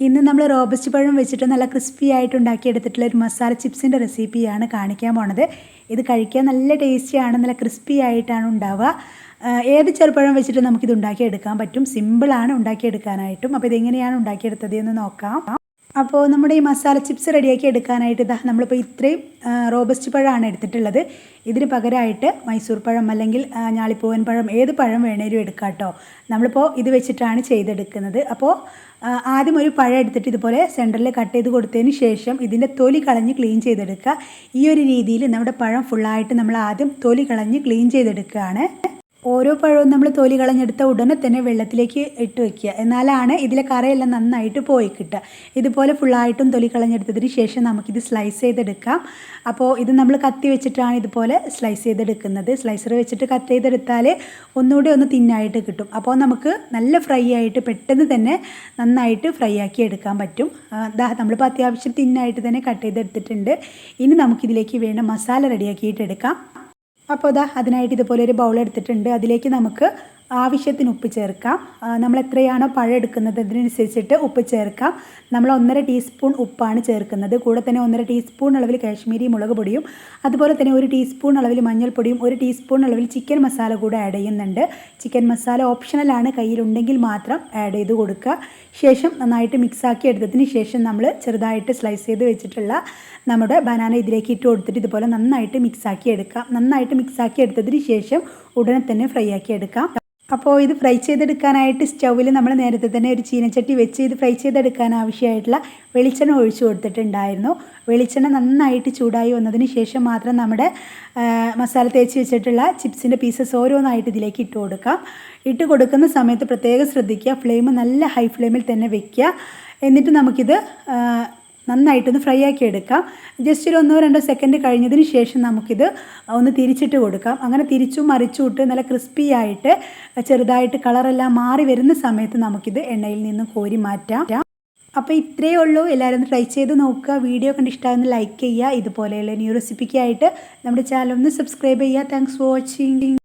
ഇന്ന് നമ്മൾ റോബസ്റ്റ് പഴം വെച്ചിട്ട് നല്ല ക്രിസ്പി ആയിട്ട് ഉണ്ടാക്കിയെടുത്തിട്ടുള്ള ഒരു മസാല ചിപ്സിൻ്റെ റെസിപ്പിയാണ് കാണിക്കാൻ പോണത്. ഇത് കഴിക്കാൻ നല്ല ടേസ്റ്റിയാണ്, നല്ല ക്രിസ്പി ആയിട്ടാണ് ഉണ്ടാവുക. ഏത് ചെറുപഴം വെച്ചിട്ട് നമുക്കിത് ഉണ്ടാക്കിയെടുക്കാൻ പറ്റും. സിമ്പിളാണ് ഉണ്ടാക്കിയെടുക്കാനായിട്ടും. അപ്പോൾ ഇതെങ്ങനെയാണ് ഉണ്ടാക്കിയെടുത്തത് എന്ന് നോക്കാം. അപ്പോൾ നമ്മുടെ ഈ മസാല ചിപ്സ് റെഡിയാക്കി എടുക്കാനായിട്ട് നമ്മളിപ്പോൾ ഇത്രയും റോബസ്റ്റ് പഴമാണ് എടുത്തിട്ടുള്ളത്. ഇതിന് പകരമായിട്ട് മൈസൂർ പഴം അല്ലെങ്കിൽ ഞാളിപ്പൂവൻ പഴം, ഏത് പഴം വേണേലും എടുക്കാം കേട്ടോ. നമ്മളിപ്പോൾ ഇത് വെച്ചിട്ടാണ് ചെയ്തെടുക്കുന്നത്. അപ്പോൾ ആദ്യം ഒരു പഴം എടുത്തിട്ട് ഇതുപോലെ സെൻറ്ററിൽ കട്ട് ചെയ്ത് കൊടുത്തതിന് ശേഷം ഇതിൻ്റെ തൊലി കളഞ്ഞ് ക്ലീൻ ചെയ്തെടുക്കുക. ഈ ഒരു രീതിയിൽ നമ്മുടെ പഴം ഫുള്ളായിട്ട് നമ്മൾ ആദ്യം തൊലി കളഞ്ഞ് ക്ലീൻ ചെയ്തെടുക്കുകയാണ്. ഓരോ പഴവും നമ്മൾ തൊലി കളഞ്ഞെടുത്ത ഉടനെ തന്നെ വെള്ളത്തിലേക്ക് ഇട്ട് വയ്ക്കുക. എന്നാലാണ് ഇതിലെ കറയെല്ലാം നന്നായിട്ട് പോയി കിട്ടുക. ഇതുപോലെ ഫുള്ളായിട്ടും തൊലി കളഞ്ഞെടുത്തതിന് ശേഷം നമുക്കിത് സ്ലൈസ് ചെയ്തെടുക്കാം. അപ്പോൾ ഇത് നമ്മൾ കത്തി വെച്ചിട്ടാണ് ഇതുപോലെ സ്ലൈസ് ചെയ്തെടുക്കുന്നത്. സ്ലൈസർ വെച്ചിട്ട് കട്ട് ചെയ്തെടുത്താൽ ഒന്നുകൂടി ഒന്ന് തിന്നായിട്ട് കിട്ടും. അപ്പോൾ നമുക്ക് നല്ല ഫ്രൈ ആയിട്ട് പെട്ടെന്ന് തന്നെ നന്നായിട്ട് ഫ്രൈ ആക്കി എടുക്കാൻ പറ്റും. നമ്മളിപ്പോൾ അത്യാവശ്യം തിന്നായിട്ട് തന്നെ കട്ട് ചെയ്തെടുത്തിട്ടുണ്ട്. ഇനി നമുക്കിതിലേക്ക് വേണ്ട മസാല റെഡിയാക്കിയിട്ട് എടുക്കാം. അപ്പോൾ അതിനായിട്ട് ഇതുപോലെ ഒരു ബൗൾ എടുത്തിട്ടുണ്ട്. അതിലേക്ക് നമുക്ക് ആവശ്യത്തിന് ഉപ്പ് ചേർക്കാം. നമ്മൾ എത്രയാണോ പഴം എടുക്കുന്നത് അതിനനുസരിച്ചിട്ട് ഉപ്പ് ചേർക്കാം. നമ്മൾ 1.5 ടീസ്പൂൺ ഉപ്പാണ് ചേർക്കുന്നത്. കൂടെ തന്നെ 1.5 ടീസ്പൂൺ അളവിൽ കാശ്മീരി മുളക് പൊടിയും അതുപോലെ തന്നെ 1 ടീസ്പൂൺ അളവിൽ മഞ്ഞൾപ്പൊടിയും 1 ടീസ്പൂൺ അളവിൽ ചിക്കൻ മസാല കൂടെ ആഡ് ചെയ്യുന്നുണ്ട്. ചിക്കൻ മസാല ഓപ്ഷണലാണ്, കയ്യിലുണ്ടെങ്കിൽ മാത്രം ആഡ് ചെയ്ത് കൊടുക്കുക. ശേഷം നന്നായിട്ട് മിക്സാക്കി എടുത്തതിന് ശേഷം നമ്മൾ ചെറുതായിട്ട് സ്ലൈസ് ചെയ്ത് വെച്ചിട്ടുള്ള നമ്മുടെ ബനാന ഇതിലേക്ക് ഇട്ട് കൊടുത്തിട്ട് ഇതുപോലെ നന്നായിട്ട് മിക്സാക്കി എടുക്കാം. നന്നായിട്ട് മിക്സാക്കി എടുത്തതിന് ശേഷം ഉടനെ തന്നെ ഫ്രൈ ആക്കി എടുക്കാം. അപ്പോൾ ഇത് ഫ്രൈ ചെയ്തെടുക്കാനായിട്ട് സ്റ്റൗവിൽ നമ്മൾ നേരത്തെ തന്നെ ഒരു ചീനച്ചട്ടി വെച്ച് ഇത് ഫ്രൈ ചെയ്തെടുക്കാൻ ആവശ്യമായിട്ടുള്ള വെളിച്ചെണ്ണ ഒഴിച്ചു കൊടുത്തിട്ടുണ്ടായിരുന്നു. വെളിച്ചെണ്ണ നന്നായിട്ട് ചൂടായി വന്നതിന് ശേഷം മാത്രം നമ്മുടെ മസാല തേച്ച് വെച്ചിട്ടുള്ള ചിപ്സിൻ്റെ പീസസ് ഓരോന്നായിട്ട് ഇതിലേക്ക് ഇട്ട് കൊടുക്കാം. ഇട്ട് കൊടുക്കുന്ന സമയത്ത് പ്രത്യേകം ശ്രദ്ധിക്കുക, ഫ്ലെയിം നല്ല ഹൈ ഫ്ലെയിമിൽ തന്നെ വെക്കുക. എന്നിട്ട് നമുക്കിത് നന്നായിട്ടൊന്ന് ഫ്രൈ ആക്കി എടുക്കാം. ജസ്റ്റ് ഒരു 1-2 സെക്കൻഡ് കഴിഞ്ഞതിന് ശേഷം നമുക്കിത് ഒന്ന് തിരിച്ചിട്ട് കൊടുക്കാം. അങ്ങനെ തിരിച്ചും മറിച്ചും ഇട്ട് നല്ല ക്രിസ്പി ആയിട്ട് ചെറുതായിട്ട് കളറെല്ലാം മാറി വരുന്ന സമയത്ത് നമുക്കിത് എണ്ണയിൽ നിന്ന് കോരി മാറ്റാം. അപ്പോൾ ഇത്രയേ ഉള്ളൂ. എല്ലാവരും ഒന്ന് ട്രൈ ചെയ്ത് നോക്കുക. വീഡിയോ കണ്ട് ഇഷ്ടമാകുന്ന ലൈക്ക് ചെയ്യുക. ഇതുപോലെയുള്ള ന്യൂ റെസിപ്പിക്കായിട്ട് നമ്മുടെ ചാനൽ ഒന്ന് സബ്സ്ക്രൈബ് ചെയ്യുക. Thanks for watching.